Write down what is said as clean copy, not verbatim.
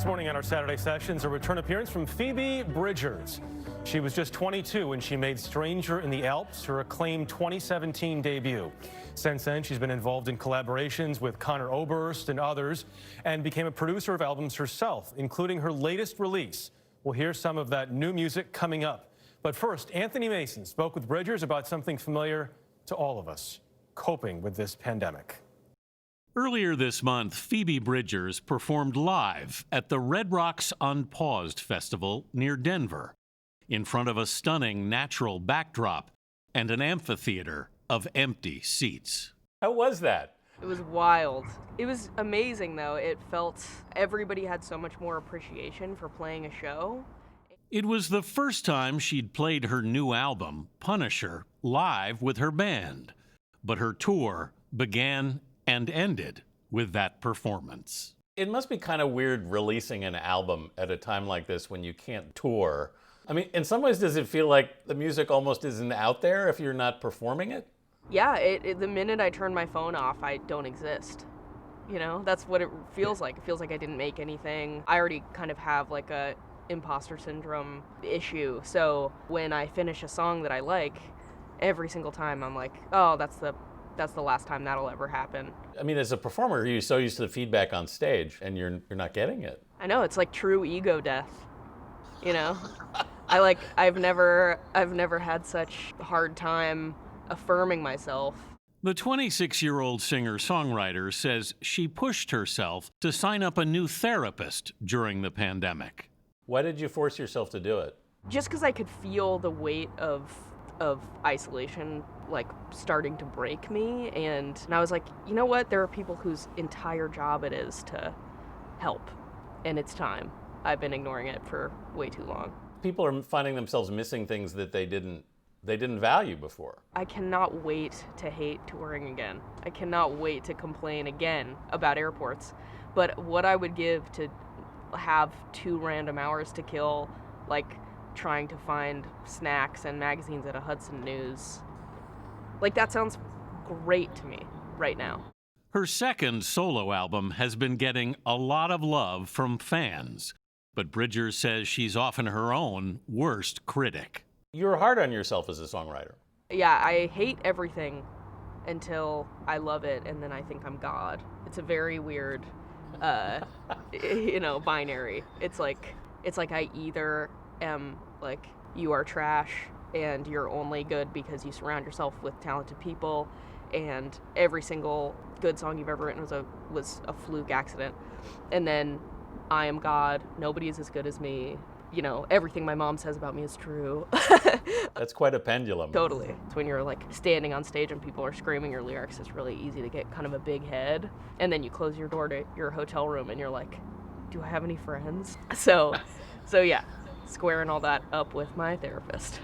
This morning on our Saturday sessions, a return appearance from Phoebe Bridgers. She was just 22 when she made Stranger in the Alps, her acclaimed 2017 debut. Since then, she's been involved in collaborations with Conor Oberst and others, and became a producer of albums herself, including her latest release. We'll hear some of that new music coming up. But first, Anthony Mason spoke with Bridgers about something familiar to all of us: coping with this pandemic. Earlier this month, Phoebe Bridgers performed live at the Red Rocks Unpaused Festival near Denver, in front of a stunning natural backdrop and an amphitheater of empty seats. How was that? It was wild. It was amazing, though. It felt everybody had so much more appreciation for playing a show. It was the first time she'd played her new album, Punisher, live with her band. But her tour began and ended with that performance. It must be kind of weird releasing an album at a time like this when you can't tour. I mean, in some ways, does it feel like the music almost isn't out there if you're not performing it? Yeah, the minute I turn my phone off, I don't exist. You know, that's what it feels like. It feels like I didn't make anything. I already kind of have like a imposter syndrome issue. So when I finish a song that I like, every single time I'm like, oh, that's the last time that'll ever happen. I mean, as a performer, you're so used to the feedback on stage and you're not getting it. I know, it's like true ego death. You know? I've never had such a hard time affirming myself. The 26-year-old singer-songwriter says she pushed herself to sign up a new therapist during the pandemic. Why did you force yourself to do it? Just because I could feel the weight of isolation like starting to break me, and I was like, you know what, there are people whose entire job it is to help, and it's time. I've been ignoring it for way too long. People are finding themselves missing things that they didn't value before. I cannot wait to hate touring again. I cannot wait to complain again about airports. But what I would give to have 2 random hours to kill, like trying to find snacks and magazines at a Hudson News, like that sounds great to me right now. Her second solo album has been getting a lot of love from fans, but Bridgers says she's often her own worst critic. You're hard on yourself as a songwriter. Yeah, I hate everything until I love it, and then I think I'm God. It's a very weird, binary. It's like I either am like, you are trash and you're only good because you surround yourself with talented people, and every single good song you've ever written was a fluke accident, and then I am God, nobody is as good as me. You know, everything my mom says about me is true. That's quite a pendulum. Totally. It's when you're like standing on stage and people are screaming your lyrics, it's really easy to get kind of a big head. And then you close your door to your hotel room and you're like, do I have any friends? So yeah, squaring all that up with my therapist.